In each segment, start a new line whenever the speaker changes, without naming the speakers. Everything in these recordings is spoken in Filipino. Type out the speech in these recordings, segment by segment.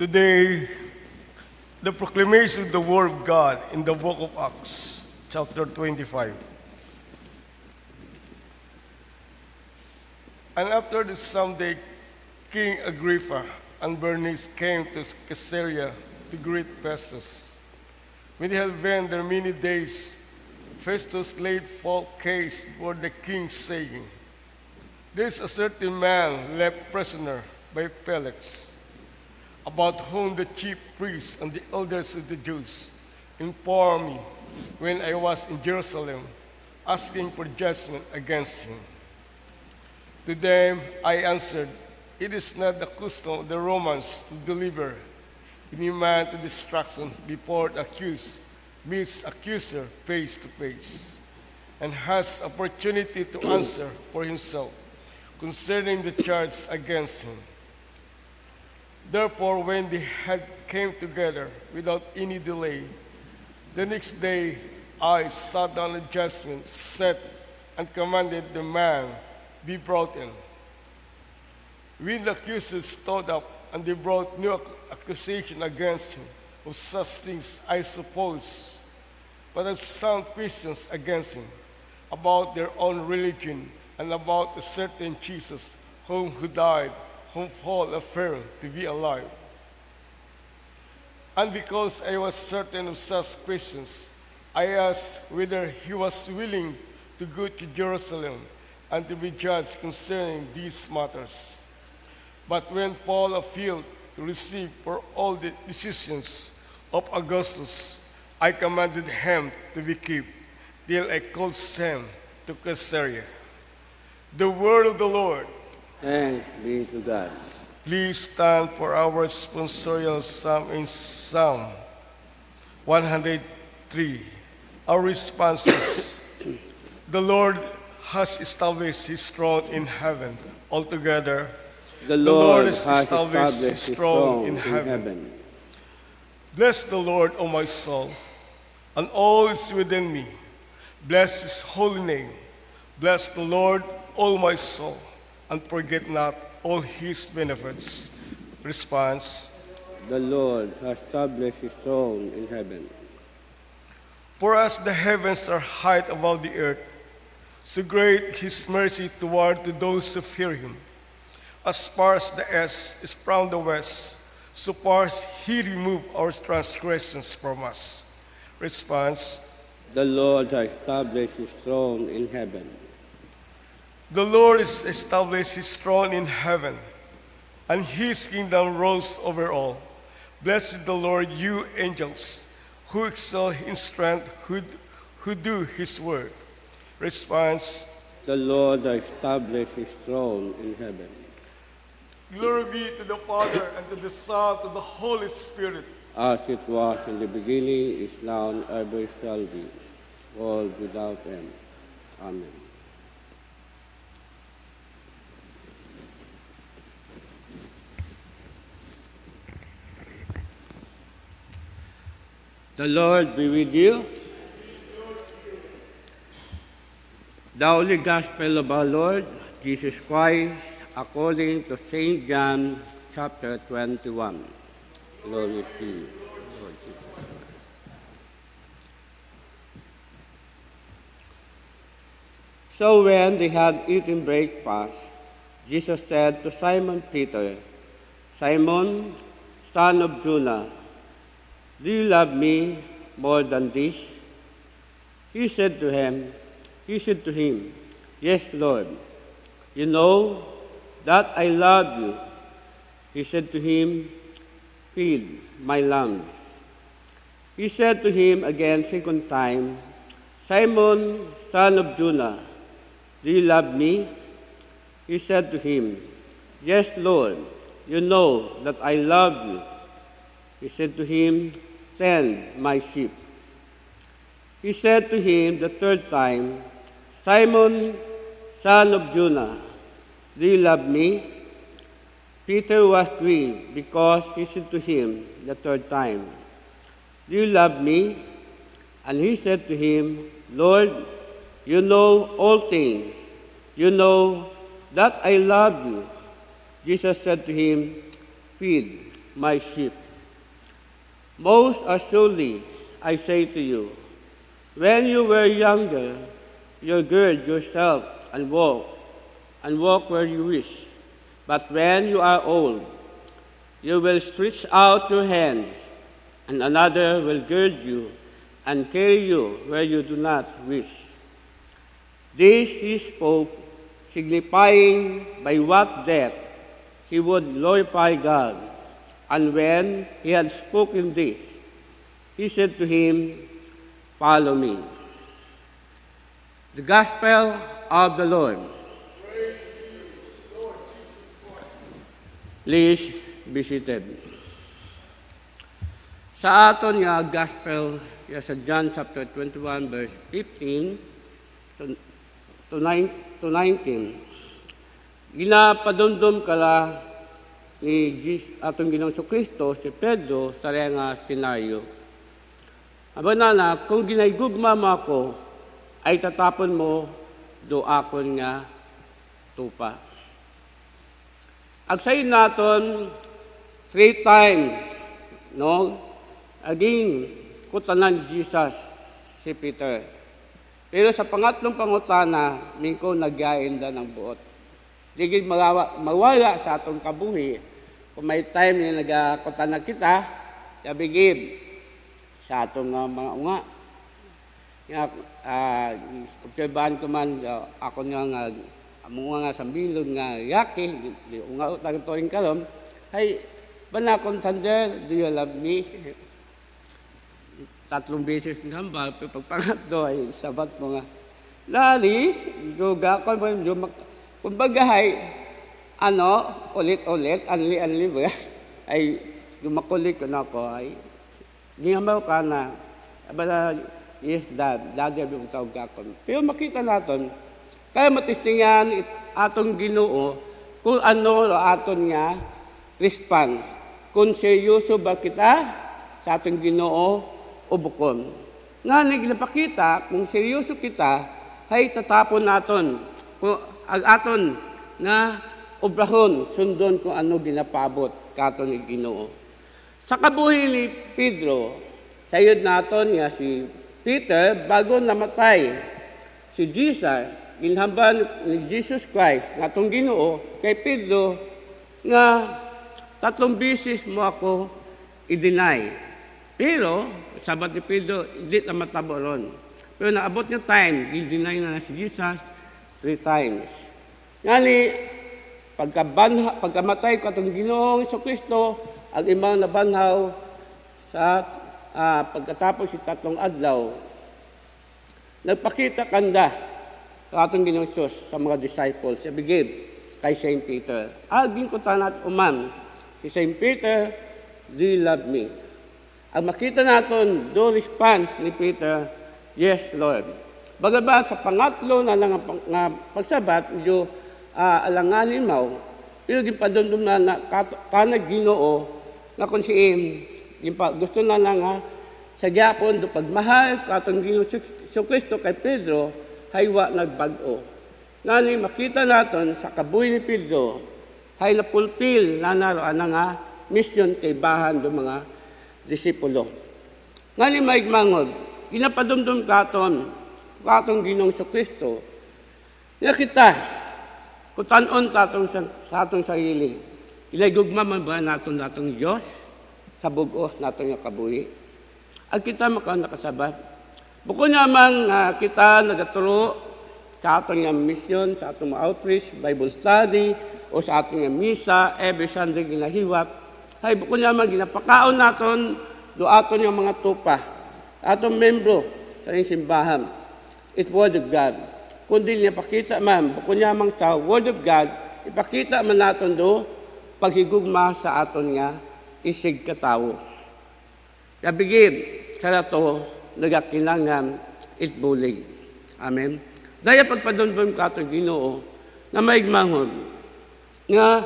Today, the proclamation of the Word of God in the book of Acts, chapter 25. And after the Sunday, King Agrippa and Bernice came to Caesarea to greet Festus. When they had been there many days, Festus laid false case before the king, saying, "There is a certain man left prisoner by Felix, about whom the chief priests and the elders of the Jews informed me when I was in Jerusalem, asking for judgment against him. To them I answered, it is not the custom of the Romans to deliver any man to destruction before the accused meets accuser face to face, and has opportunity to answer for himself concerning the charge against him. Therefore, when they had came together without any delay, the next day I sat down a judgment, set and commanded the man be brought in. When the accusers stood up, and they brought new accusation against him of such things, I suppose, but had some questions against him about their own religion and about a certain Jesus who died, whom Paul affirmed to be alive. And because I was certain of such questions, I asked whether he was willing to go to Jerusalem and to be judged concerning these matters. But when Paul appealed to receive for all the decisions of Augustus, I commanded him to be kept till I called him to Caesarea. The word of the Lord.
Thanks be to God.
Please stand for our sponsorial psalm in Psalm 103. Our response is, the Lord has established his throne in heaven. Altogether,
The Lord has
established his throne in heaven. Bless the Lord, O my soul, and all is within me. Bless his holy name. Bless the Lord, O my soul, and forget not all his benefits. Response.
The Lord has established his throne in heaven.
For as the heavens are high above the earth, so great is his mercy toward to those who fear him. As far as the east is from the west, so far as he removed our transgressions from us. Response.
The Lord has established his throne in heaven.
The Lord has established his throne in heaven, and his kingdom rules over all. Blessed the Lord, you angels, who excel in strength, who do his word. Response.
The Lord has established his throne in heaven.
Glory be to the Father, and to the Son, and to the Holy Spirit.
As it was in the beginning, is now, and ever shall be, world without end. Amen. The Lord be with you. The Holy Gospel of our Lord Jesus Christ according to St. John chapter 21. Glory to you, Lord Jesus. So when they had eaten breakfast, Jesus said to Simon Peter, Simon, son of Jonah, do you love me more than this? He said to him, Yes, Lord, you know that I love you. He said to him, feed my lambs. He said to him again second time, Simon, son of Jonah, do you love me? He said to him, Yes, Lord, you know that I love you. He said to him, Tend my sheep. He said to him the third time, Simon, son of Jonah, do you love me? Peter was grieved because he said to him the third time, Do you love me? And he said to him, Lord, you know all things. You know that I love you. Jesus said to him, Feed my sheep. Most assuredly, I say to you, when you were younger, you gird yourself and walk where you wish. But when you are old, you will stretch out your hands, and another will gird you and carry you where you do not wish. This he spoke, signifying by what death he would glorify God. And when he had spoken this, he said to him, "Follow me." The Gospel of the Lord.
Praise to you, Lord Jesus Christ.
Please be seated. Sa aton nga Gospel, sa John chapter 21, verse 15 to 19, ginapadumdum kala ni atong Ginoong Kristo si Pedro sa nga senaryo. Aba na, kung ginaygugma mo ako, ay tatapon mo do akon nga tupa. Agsayin naton 3 times, no? Aging kutanan Jesus si Peter. Pero sa pangatlong pangutana, mingko nagyain da ng buot. Digig mawala sa atong kabuhi. Kung may time na nagkutanan kita, kabigib sa atong mga unga. Obserbahan ko man, ako nga mga sambilog nga yaki, unga utang tuwing kalom, ay, banakon Sander, do you love me? 3 beses ng hambal, pero pagpangatlo ay sabat mo nga. Lali, yoga ko mo yung kumbagahay, ulit-ulit, anli-anli ba? Ay, gumakulit ko na ako, ay, ginamaw ka na, abala, yes, dadya yung tawag ako. Pero makita natin, kaya matistingan atong Ginoo, kung ano aton nga response. Kung seryoso ba kita sa atong Ginoo, o bukon. Nga nagpakita, kung seryoso kita, ay tatapon naton. Kung aton na obrahon, sundon kung ano ginapabot katon ni Ginoo. Sa kabuhi ni Pedro, sayod naton nga si Peter, bago namatay si Jesus, ginhamban ni Jesus Christ, nga itong Ginoo, kay Pedro, nga 3 beses mo ako i-deny. Pero, sabat ni Pedro, hindi na matabo ron. Pero naabot niya time, i-deny na si Jesus 3 times. Ngani, pagkamatay ko itong Ginoong Kristo, ang imang nabanhaw sa pagkatapos si 3 adlaw, nagpakita kanda sa atong Ginoong Diyos sa mga disciples, sa bigib kay St. Peter. Aging ko tanat umam, si St. Peter, do you love me? Ang makita natin, do response ni Peter, yes, Lord. Bagaba sa pangatlo na lang nga pagsabat, medyo alanganin mo, pero ginpadundum na kanag Ginoo, na kung siim, gusto na nga, sa Japon, do pagmahal, katong Ginoo Kristo kay Pedro, haywa nagbago. Ngani makita natin sa kabuhi ni Pedro, hay napulpil na naroan nga mission kay bahan do mga disipulo. Ngani maigmangod, ginapadumdum katong Ginoong Kristo, nga kita, kutanon tatong sa atong sarili, ilaygugma man ba natong Diyos sa bugos natong nga kabuhi? At kita nakasabot. Bukod naman kita nagaturo sa atong nga mission, sa atong outreach, Bible study, o sa atong nga misa, every Sunday ginahiwap, ay bukod naman ginapakaon naton do aton yung mga tupa, atong membro sa simbahan. It's Word of God. Kundi niya pakita man, bukod naman sa Word of God, ipakita man naton do paghigugma sa aton nga isig katawo. Kabigib, sa to, nagakinangan itbulig. Amen. Daya pagpadunbon ka itong Ginoo na maigmangon nga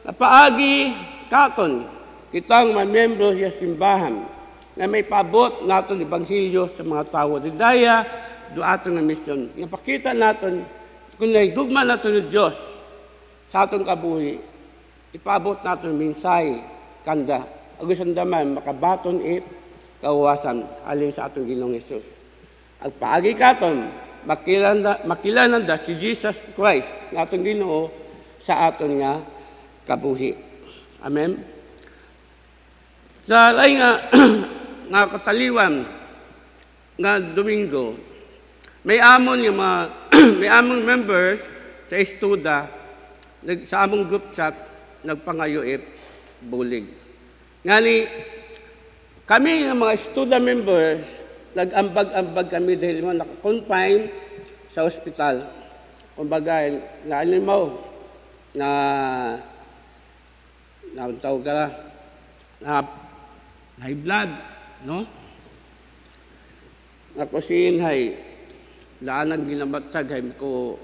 napaagi katon kitang mamembro sa simbahan na may pabot naton ebanghelyo sa mga tao. Daya do aton nga mission. Napakita naton kung naigugma naton ng Diyos sa atong kabuhi, ipabot naton minsay kanda. Agusan daman makabaton kawasan alin sa atong Ginoong Hesus. Ang paagi katon makilanan da si Jesus Christ nga atong Ginoo sa aton nga kabuhi. Amen. Sa lay nga nga kataliwan nga Domingo, may amon yung mga may among members sa estuda sa among group chat nagpangayoip bulig. Ngani kami nga mga student members nag-ambag-ambag kami dahil mo naka-confine sa ospital. Kumbaga, na ano mo, na tawag ka na high blood, no? Ako hay, daanan ginamatag, hay ko,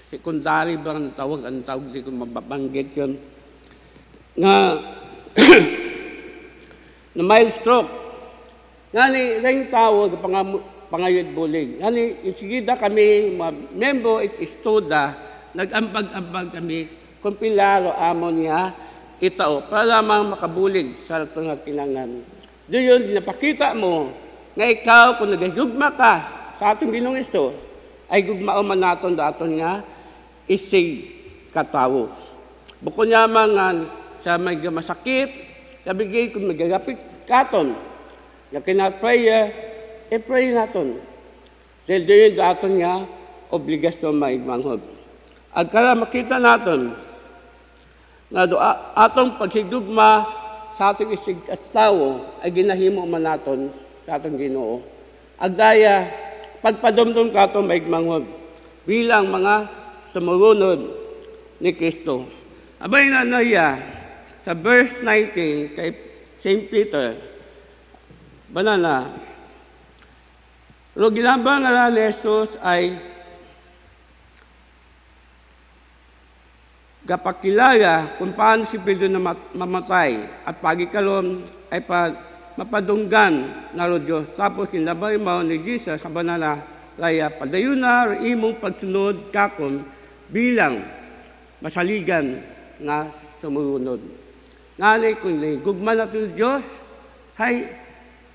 secondary ba ang tawag, di ko mababanggit yun. Nga, na mild stroke. Ngani, yung tawag, pangayod bulig. Ngani, isigida kami, member at estuda, nag-ambag-ambag kami, kung pilaro amon niya, itao, para lamang makabulig sa itong kinangan. Doon, napakita mo, nga ikaw, kung nagagugma ka sa atong Ginoong Hesus, ay gugmao man naton daton nga, isig katawo. Bukod niya mga sa may masakit, nabigay kung magagapit katon, na kina-prayer, pray naton. Dahil doon daton nga, obligasyon maigmanghod. At kaya makita naton, na atong paghigugma sa atong isig katawo, ay ginahimo man naton sa atong Ginoo. Agdaya, pagpadomdom ka itong maigmanghod bilang mga sumurunod ni Kristo. Abay na naya, sa verse 19 kay St. Peter, banana, ro ginambang nga ni Jesus ay gapakilala kung paano si Pedro na mamatay at pagikalon ay mapadunggan na ro Diyos. Tapos kinabay mo ni Jesus sa banana, kaya padayon na imong pagsunod kakon bilang masaligan nga sumurunod. Ngani kung gugma natin Diyos, hay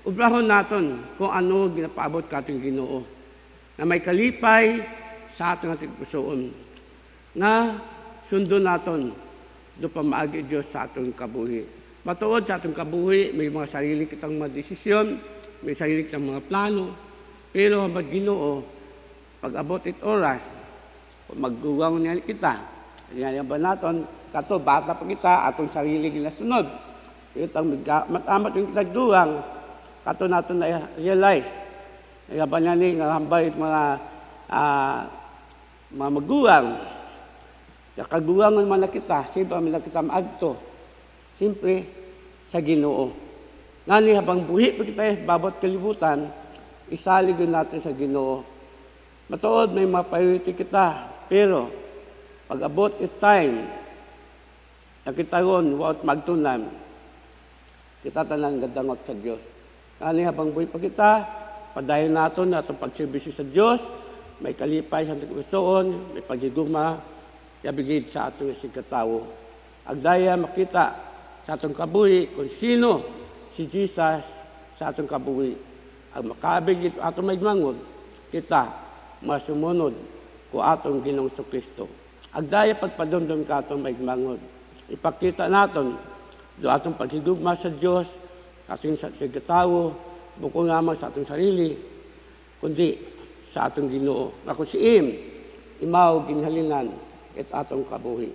ubrahon natin kung ano ginapaabot ka ating Ginoo. Na may kalipay sa ating pusoon. Na sundo natin do pamaagi Diyos sa ating kabuhi. Matuod sa ating kabuhi, may mga sarili kitang mga desisyon, may sarili kitang mga plano. Pero ang Ginoo, pag abot it oras, magguwang niya kita. Yan ba natin, kato, bata pa kita, atong sarili ginasunod. Itang matamat yung kitagduwang, kato natin na-realize. Kaya ba niya nga hambay mga maguwang. Kaguwangan man na kita, siyempre man kita maagto. Siyempre, sa Ginoo. Ngani habang buhi pa kita, babot kalibutan, isaligin natin sa Ginoo. Matuod, may mapayuti kita, pero pag abot it time, nakita ron, wawat magtunan, kita tanan gadangot sa Diyos. Kani habang buhay pa kita, padayon natin na itong pagsibisi sa Diyos, may kalipay sa ating pusoon, may paghigugma, yabigid sa atong isigkatawo. Agdaya makita sa atong kabuhi kung sino si Jesus sa atong kabuhi. Ang makabigid atong maigmangon, kita masumunod ko atong Ginoong Kristo. Agdaya pagpadumdum ka atong maigmangon. Ipakita natin do atong paghigugma sa Diyos, sa ating sigkatawo, bukod naman sa atong sarili, kundi sa atong Ginoo. Nga kung si imaw ginhalinan, at atong kabuhi.